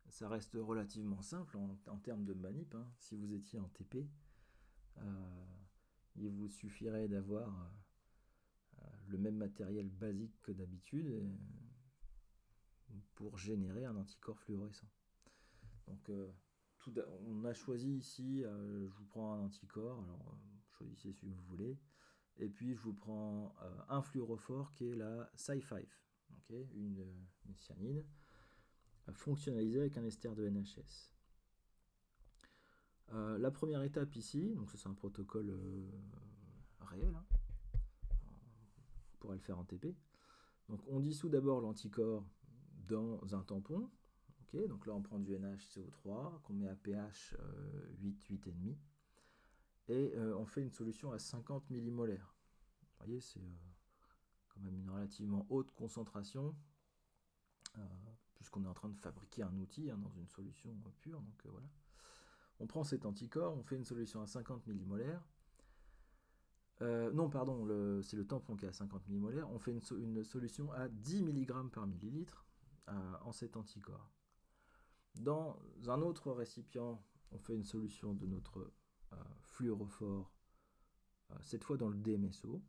A: ça reste relativement simple en termes de manip. Hein. Si vous étiez en TP, il vous suffirait d'avoir le même matériel basique que d'habitude pour générer un anticorps fluorescent. Donc, on a choisi ici, je vous prends un anticorps, alors choisissez celui que vous voulez. Et puis je vous prends un fluorophore qui est la Cy5, okay, une cyanide fonctionnalisée avec un ester de NHS. La première étape ici, donc c'est un protocole réel, hein, on pourrait le faire en TP. Donc on dissout d'abord l'anticorps dans un tampon. Okay, donc là on prend du NaHCO3 qu'on met à pH 8, 8,5 et on fait une solution à 50 millimolaires. Vous voyez, c'est quand même une relativement haute concentration, puisqu'on est en train de fabriquer un outil hein, dans une solution pure. Donc voilà. On prend cet anticorps, on fait une solution à 50 millimolaires. Non, pardon, c'est le tampon qui est à 50 millimolaires. On fait une solution à 10 mg par millilitre en cet anticorps. Dans un autre récipient, on fait une solution de notre fluorophore, cette fois dans le DMSO.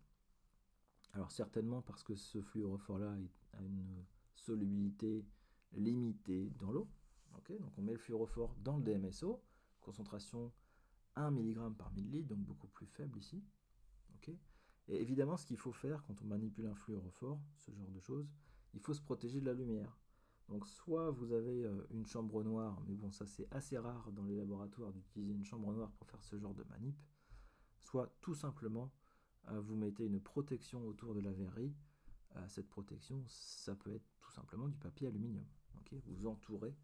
A: Alors certainement parce que ce fluorophore-là a une solubilité limitée dans l'eau. Okay, donc on met le fluorophore dans le DMSO, concentration 1 mg par millilitre, donc beaucoup plus faible ici. Okay. Et évidemment, ce qu'il faut faire quand on manipule un fluorophore, ce genre de choses, il faut se protéger de la lumière. Donc soit vous avez une chambre noire, mais bon ça c'est assez rare dans les laboratoires d'utiliser une chambre noire pour faire ce genre de manip, soit tout simplement vous mettez une protection autour de la verrerie. Cette protection, ça peut être tout simplement du papier aluminium. Okay, vous entourez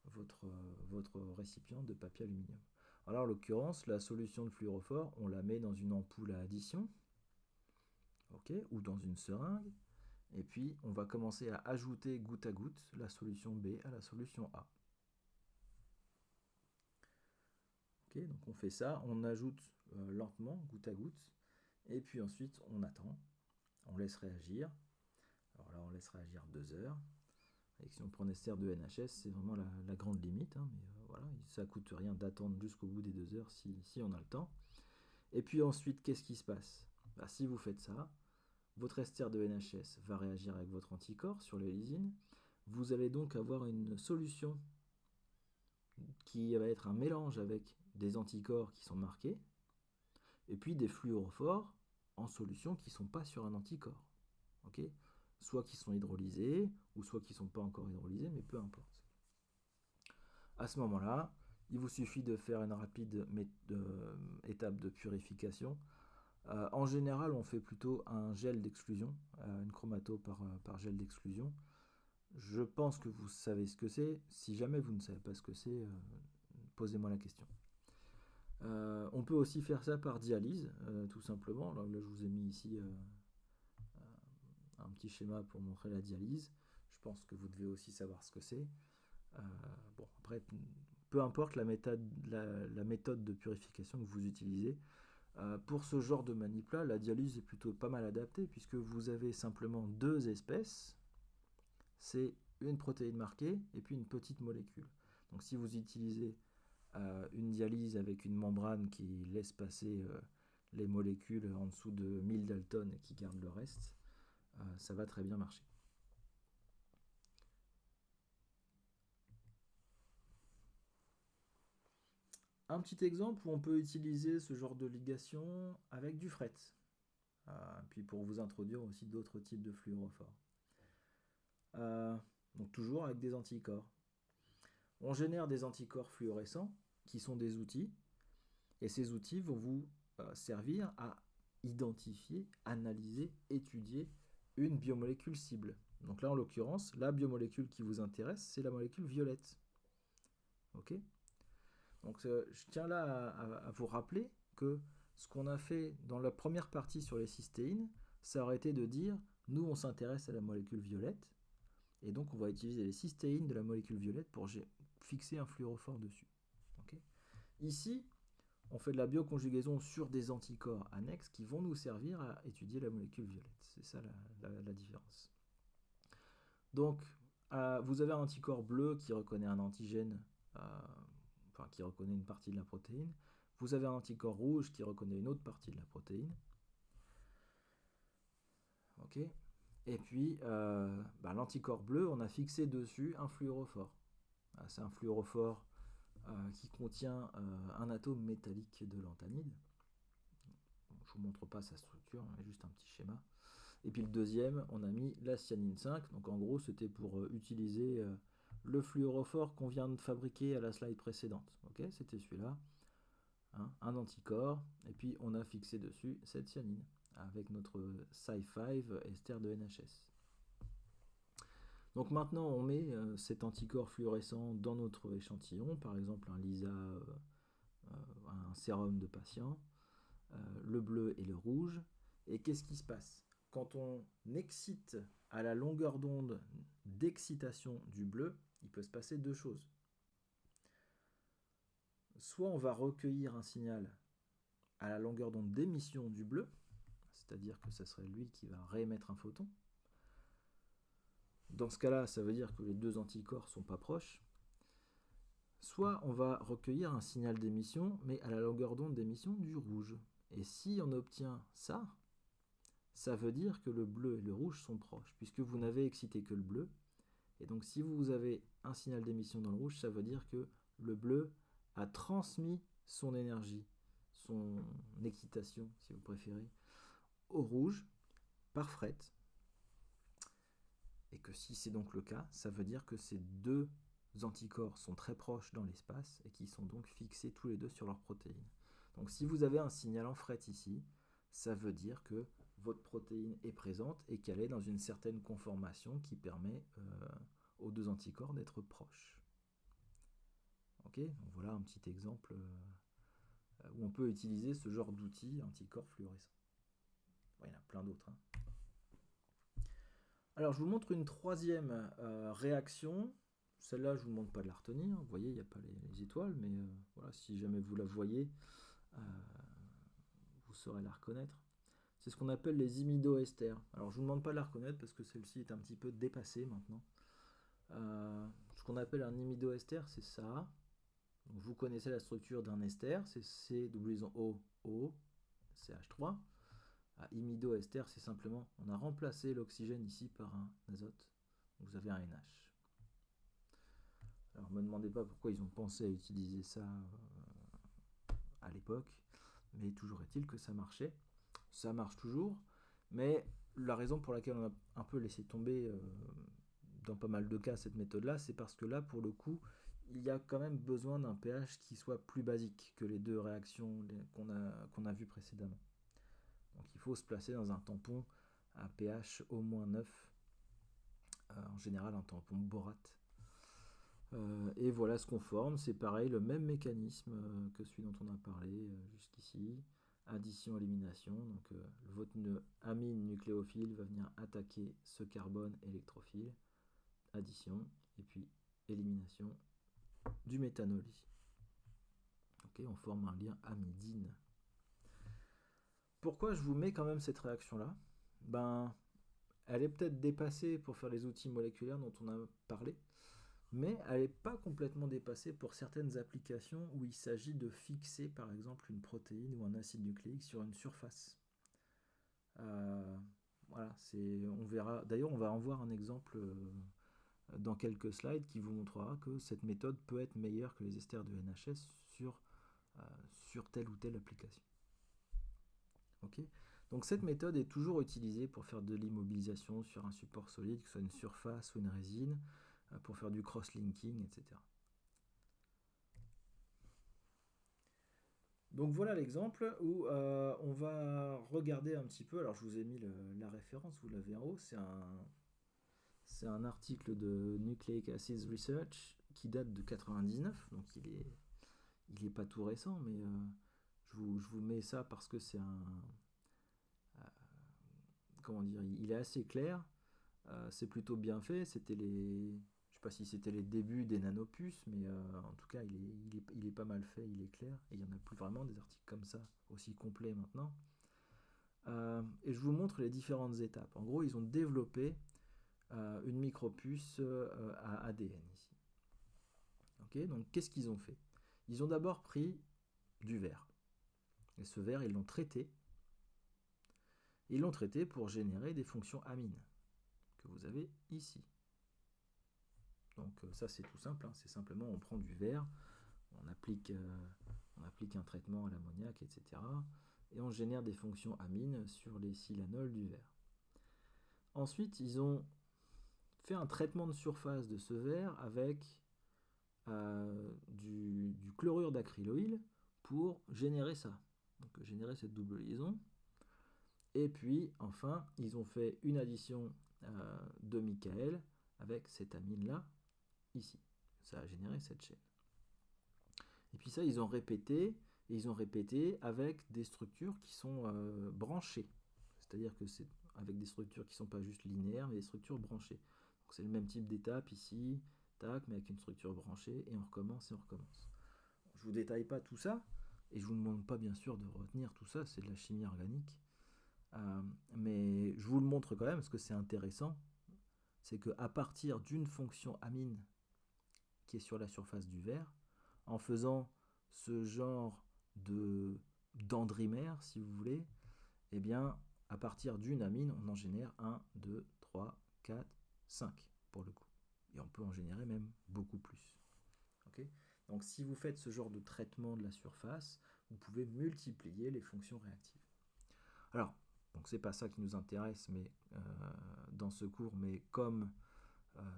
A: votre récipient de papier aluminium. Alors en l'occurrence, la solution de fluorophore, on la met dans une ampoule à addition, okay, ou dans une seringue, et puis on va commencer à ajouter goutte à goutte la solution B à la solution A. Okay, donc on fait ça, on ajoute lentement, goutte à goutte, et puis ensuite on attend, on laisse réagir. Alors là on laisse réagir 2 heures. Et si on prend un ester de NHS, c'est vraiment la grande limite, hein, mais voilà, ça ne coûte rien d'attendre jusqu'au bout des 2 heures si on a le temps. Et puis ensuite, qu'est-ce qui se passe? Si vous faites ça, votre ester de NHS va réagir avec votre anticorps sur les lysines. Vous allez donc avoir une solution qui va être un mélange avec des anticorps qui sont marqués, et puis des fluorophores en solution qui ne sont pas sur un anticorps. Okay, soit qui sont hydrolysés, ou soit qui ne sont pas encore hydrolysés, mais peu importe. À ce moment-là, il vous suffit de faire une rapide étape de purification. En général, on fait plutôt un gel d'exclusion, une chromato par gel d'exclusion. Je pense que vous savez ce que c'est. Si jamais vous ne savez pas ce que c'est, posez-moi la question. On peut aussi faire ça par dialyse, tout simplement. Alors là, je vous ai mis ici un petit schéma pour montrer la dialyse. Je pense que vous devez aussi savoir ce que c'est. Bon, après, peu importe la méthode de purification que vous utilisez, pour ce genre de manip-là, la dialyse est plutôt pas mal adaptée puisque vous avez simplement deux espèces. C'est une protéine marquée et puis une petite molécule. Donc si vous utilisez une dialyse avec une membrane qui laisse passer les molécules en dessous de 1000 Dalton et qui garde le reste, ça va très bien marcher. Un petit exemple où on peut utiliser ce genre de ligation avec du fret. Puis pour vous introduire aussi d'autres types de fluorophores. Donc toujours avec des anticorps. On génère des anticorps fluorescents qui sont des outils. Et ces outils vont vous servir à identifier, analyser, étudier une biomolécule cible. Donc là, en l'occurrence, la biomolécule qui vous intéresse, c'est la molécule violette. Ok ? Donc je tiens là à vous rappeler que ce qu'on a fait dans la première partie sur les cystéines, ça aurait été de dire, nous on s'intéresse à la molécule violette, et donc on va utiliser les cystéines de la molécule violette pour fixer un fluorophore dessus. Okay ? Ici, on fait de la bioconjugaison sur des anticorps annexes qui vont nous servir à étudier la molécule violette. C'est ça la différence. Donc, vous avez un anticorps bleu qui reconnaît un antigène, qui reconnaît une partie de la protéine. Vous avez un anticorps rouge qui reconnaît une autre partie de la protéine. Ok. Et puis, l'anticorps bleu, on a fixé dessus un fluorophore. C'est un fluorophore qui contient un atome métallique de lantanide. Je ne vous montre pas sa structure, juste un petit schéma. Et puis le deuxième, on a mis la cyanine 5. Donc en gros, c'était pour utiliser le fluorophore qu'on vient de fabriquer à la slide précédente. Okay, c'était celui-là. Hein, un anticorps. Et puis on a fixé dessus cette cyanine avec notre Cy5 ester de NHS. Donc maintenant, on met cet anticorps fluorescent dans notre échantillon, par exemple un LISA, un sérum de patient, le bleu et le rouge. Et qu'est-ce qui se passe ? Quand on excite à la longueur d'onde d'excitation du bleu, il peut se passer deux choses. Soit on va recueillir un signal à la longueur d'onde d'émission du bleu, c'est-à-dire que ce serait lui qui va réémettre un photon. Dans ce cas-là, ça veut dire que les deux anticorps ne sont pas proches. Soit on va recueillir un signal d'émission, mais à la longueur d'onde d'émission du rouge. Et si on obtient ça, ça veut dire que le bleu et le rouge sont proches, puisque vous n'avez excité que le bleu. Et donc si vous avez un signal d'émission dans le rouge, ça veut dire que le bleu a transmis son énergie, son excitation, si vous préférez, au rouge par fret. Et que si c'est donc le cas, ça veut dire que ces deux anticorps sont très proches dans l'espace et qui sont donc fixés tous les deux sur leur protéine. Donc si vous avez un signal en fret ici, ça veut dire que votre protéine est présente et qu'elle est dans une certaine conformation qui permet aux deux anticorps d'être proches. Ok, donc voilà un petit exemple où on peut utiliser ce genre d'outil anticorps fluorescent. Bon, il y en a plein d'autres. Hein. Alors je vous montre une troisième réaction. Celle-là, je ne vous demande pas de la retenir. Vous voyez, il n'y a pas les étoiles, mais voilà, si jamais vous la voyez, vous saurez la reconnaître. C'est ce qu'on appelle les imidoesters. Alors je ne vous demande pas de la reconnaître parce que celle-ci est un petit peu dépassée maintenant. Ce qu'on appelle un imidoester, c'est ça. Donc, vous connaissez la structure d'un ester, c'est COO, CH3. Imidoester, c'est simplement, on a remplacé l'oxygène ici par un azote. Donc, vous avez un NH. Alors ne me demandez pas pourquoi ils ont pensé à utiliser ça à l'époque, mais toujours est-il que ça marchait. ça marche toujours, mais la raison pour laquelle on a un peu laissé tomber dans pas mal de cas cette méthode-là, c'est parce que là, pour le coup, il y a quand même besoin d'un pH qui soit plus basique que les deux réactions qu'on a vues précédemment. Donc il faut se placer dans un tampon à pH au moins 9, en général un tampon borate. Et voilà ce qu'on forme, c'est pareil, le même mécanisme que celui dont on a parlé jusqu'ici. Addition-élimination, donc votre amine nucléophile va venir attaquer ce carbone électrophile. Addition, et puis élimination du méthanol ici. Okay, on forme un lien amidine. Pourquoi je vous mets quand même cette réaction-là? Elle est peut-être dépassée pour faire les outils moléculaires dont on a parlé, mais elle n'est pas complètement dépassée pour certaines applications où il s'agit de fixer par exemple une protéine ou un acide nucléique sur une surface. Voilà, on verra. D'ailleurs, on va en voir un exemple dans quelques slides qui vous montrera que cette méthode peut être meilleure que les esters de NHS sur telle ou telle application. Okay. Donc cette méthode est toujours utilisée pour faire de l'immobilisation sur un support solide, que ce soit une surface ou une résine, pour faire du cross-linking, etc. Donc voilà l'exemple où on va regarder un petit peu, alors je vous ai mis la référence, vous l'avez en haut, c'est un article de Nucleic Acids Research qui date de 99, donc il est pas tout récent, mais je vous mets ça parce que c'est comment dire, il est assez clair, c'est plutôt bien fait, je sais pas si c'était les débuts des nanopuces, mais en tout cas il est pas mal fait, il est clair, et il n'y en a plus vraiment des articles comme ça, aussi complets maintenant. Et je vous montre les différentes étapes. En gros, ils ont développé une micropuce à ADN ici. Okay, donc qu'est-ce qu'ils ont fait? Ils ont d'abord pris du verre. Et ce verre, ils l'ont traité. Ils l'ont traité pour générer des fonctions amines que vous avez ici. Donc ça c'est tout simple, hein. C'est simplement on prend du verre, on applique un traitement à l'ammoniac, etc. Et on génère des fonctions amines sur les silanols du verre. Ensuite, ils ont fait un traitement de surface de ce verre avec du chlorure d'acryloïl pour générer ça. Donc générer cette double liaison. Et puis, enfin, ils ont fait une addition de Michael avec cette amine-là, ici. Ça a généré cette chaîne. Et puis ça, ils ont répété, et ils ont répété avec des structures qui sont branchées. C'est-à-dire que c'est avec des structures qui ne sont pas juste linéaires, mais des structures branchées. Donc c'est le même type d'étape ici, tac, mais avec une structure branchée, et on recommence et on recommence. Je ne vous détaille pas tout ça, et je ne vous demande pas bien sûr de retenir tout ça, c'est de la chimie organique. Mais je vous le montre quand même parce que c'est intéressant. C'est qu'à partir d'une fonction amine qui est sur la surface du verre, en faisant ce genre d'endrimère, si vous voulez, eh bien, à partir d'une amine, on en génère 1, 2, 3, 4, 5 pour le coup. Et on peut en générer même beaucoup plus. Okay, donc si vous faites ce genre de traitement de la surface, vous pouvez multiplier les fonctions réactives. Alors, donc c'est pas ça qui nous intéresse mais, dans ce cours, mais comme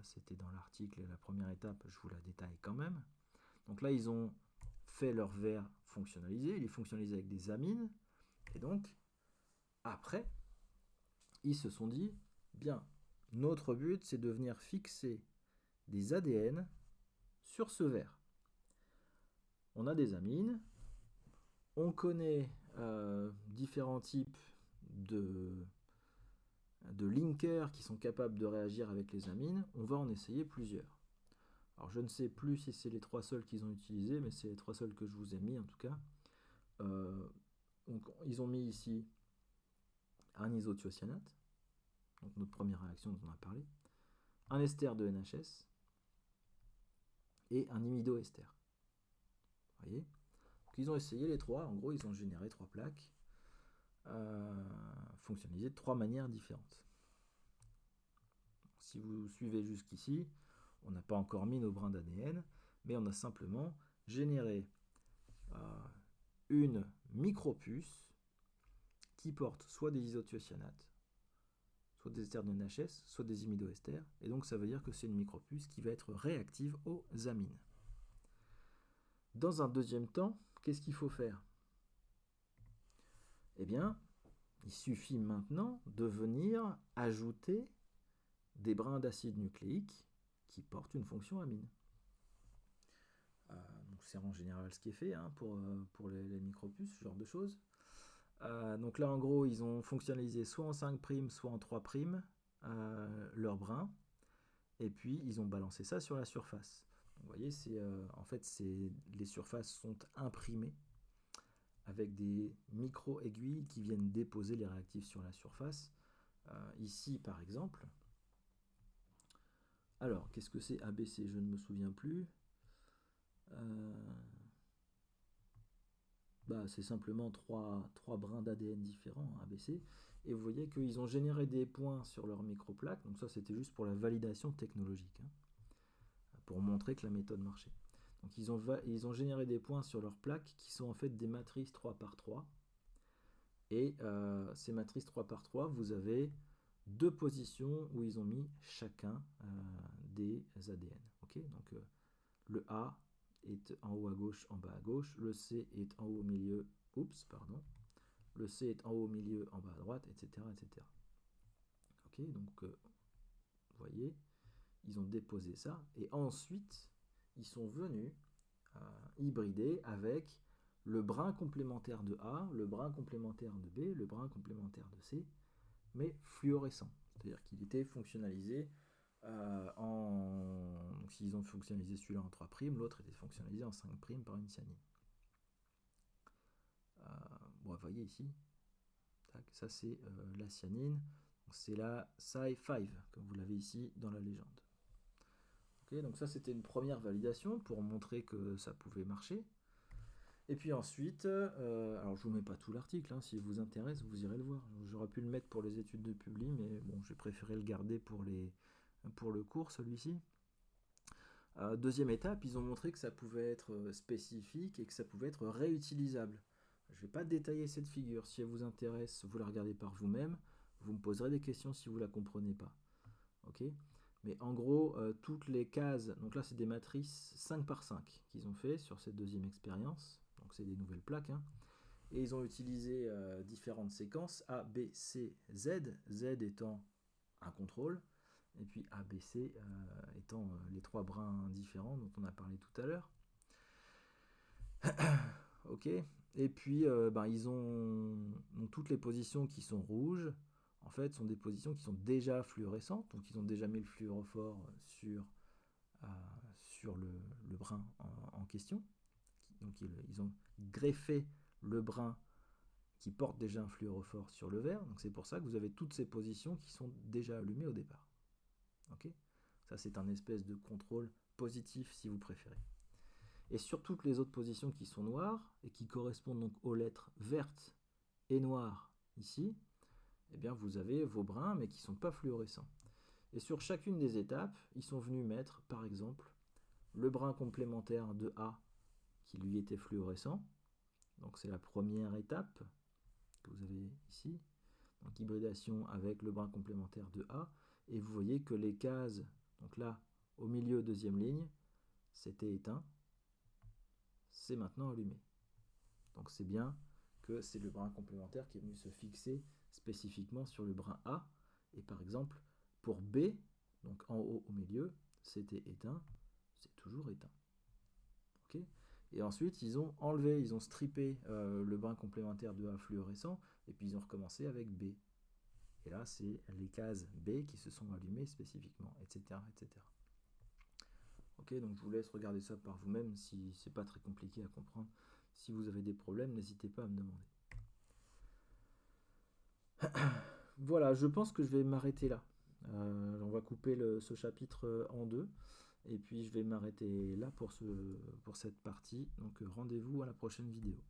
A: c'était dans l'article et la première étape, je vous la détaille quand même. Donc là, ils ont fait leur verre fonctionnalisé, il est fonctionnalisé avec des amines, et donc, après, ils se sont dit, bien, notre but, c'est de venir fixer des ADN sur ce verre. On a des amines, on connaît différents types de linkers qui sont capables de réagir avec les amines, on va en essayer plusieurs. Alors je ne sais plus si c'est les 3 seuls qu'ils ont utilisés, mais c'est les 3 seuls que je vous ai mis en tout cas. Donc, ils ont mis ici un isothiocyanate, donc notre première réaction dont on a parlé, un ester de NHS et un imidoester. Vous voyez? Donc, ils ont essayé les 3, en gros ils ont généré 3 plaques fonctionnalisées de 3 manières différentes. Si vous suivez jusqu'ici, on n'a pas encore mis nos brins d'ADN, mais on a simplement généré une micropuce qui portent soit des isothiocyanates, soit des esters de NHS, soit des imidoesters, et donc ça veut dire que c'est une micropuce qui va être réactive aux amines. Dans un deuxième temps, qu'est-ce qu'il faut faire? Eh bien, il suffit maintenant de venir ajouter des brins d'acide nucléique qui portent une fonction amine. Donc c'est en général ce qui est fait pour les micropuces, ce genre de choses. Donc là, en gros, ils ont fonctionnalisé soit en 5', soit en 3' leurs brins, et puis ils ont balancé ça sur la surface. Donc, vous voyez, en fait, les surfaces sont imprimées avec des micro-aiguilles qui viennent déposer les réactifs sur la surface. Ici, par exemple. Alors, qu'est-ce que c'est ABC? Je ne me souviens plus. C'est simplement trois brins d'ADN différents, ABC. Et vous voyez qu'ils ont généré des points sur leur microplaque. Donc ça, c'était juste pour la validation technologique, pour montrer que la méthode marchait. Donc ils ont généré des points sur leur plaque qui sont en fait des matrices 3×3. Et ces matrices 3×3, vous avez deux positions où ils ont mis chacun des ADN. Okay, donc le A est en haut à gauche, en bas à gauche. Le C est en haut au milieu. Le C est en haut au milieu, en bas à droite, etc. etc. Ok, donc vous voyez, ils ont déposé ça. Et ensuite, ils sont venus hybrider avec le brin complémentaire de A, le brin complémentaire de B, le brin complémentaire de C, mais fluorescent. C'est-à-dire qu'il était fonctionnalisé donc s'ils ont fonctionnalisé celui-là en 3', l'autre était fonctionnalisé en 5' par une cyanine. Vous voyez ici, ça c'est la cyanine, c'est la Cy5, comme vous l'avez ici dans la légende. Okay, donc ça c'était une première validation pour montrer que ça pouvait marcher. Et puis ensuite, alors je vous mets pas tout l'article, si vous intéresse, vous irez le voir. J'aurais pu le mettre pour les études de publi, mais bon, j'ai préféré le garder pour le cours, celui-ci. Deuxième étape, ils ont montré que ça pouvait être spécifique et que ça pouvait être réutilisable. Je ne vais pas détailler cette figure. Si elle vous intéresse, vous la regardez par vous-même. Vous me poserez des questions si vous ne la comprenez pas. Ok ? Mais en gros, toutes les cases, donc là c'est des matrices 5×5 qu'ils ont fait sur cette deuxième expérience. Donc c'est des nouvelles plaques. Et ils ont utilisé différentes séquences A, B, C, Z. Z étant un contrôle. Et puis ABC étant les trois brins différents dont on a parlé tout à l'heure. Ok. Et puis ils ont donc, toutes les positions qui sont rouges, en fait, sont des positions qui sont déjà fluorescentes. Donc ils ont déjà mis le fluorophore sur le brin en question. Donc ils ont greffé le brin qui porte déjà un fluorophore sur le vert. Donc c'est pour ça que vous avez toutes ces positions qui sont déjà allumées au départ. Ok, ça c'est un espèce de contrôle positif si vous préférez. Et sur toutes les autres positions qui sont noires et qui correspondent donc aux lettres vertes et noires ici, eh bien vous avez vos brins mais qui ne sont pas fluorescents. Et sur chacune des étapes, ils sont venus mettre par exemple le brin complémentaire de A qui lui était fluorescent. Donc c'est la première étape que vous avez ici. Donc hybridation avec le brin complémentaire de A. Et vous voyez que les cases, donc là, au milieu, deuxième ligne, c'était éteint. C'est maintenant allumé. Donc c'est bien que c'est le brin complémentaire qui est venu se fixer spécifiquement sur le brin A. Et par exemple, pour B, donc en haut au milieu, c'était éteint, c'est toujours éteint. Ok ? Et ensuite, ils ont enlevé, ils ont strippé le brin complémentaire de A fluorescent, et puis ils ont recommencé avec B. Et là, c'est les cases B qui se sont allumées spécifiquement, etc. etc. Ok, donc je vous laisse regarder ça par vous-même si c'est pas très compliqué à comprendre. Si vous avez des problèmes, n'hésitez pas à me demander. Voilà, je pense que je vais m'arrêter là. On va couper ce chapitre en deux. Et puis je vais m'arrêter là pour cette partie. Donc rendez-vous à la prochaine vidéo.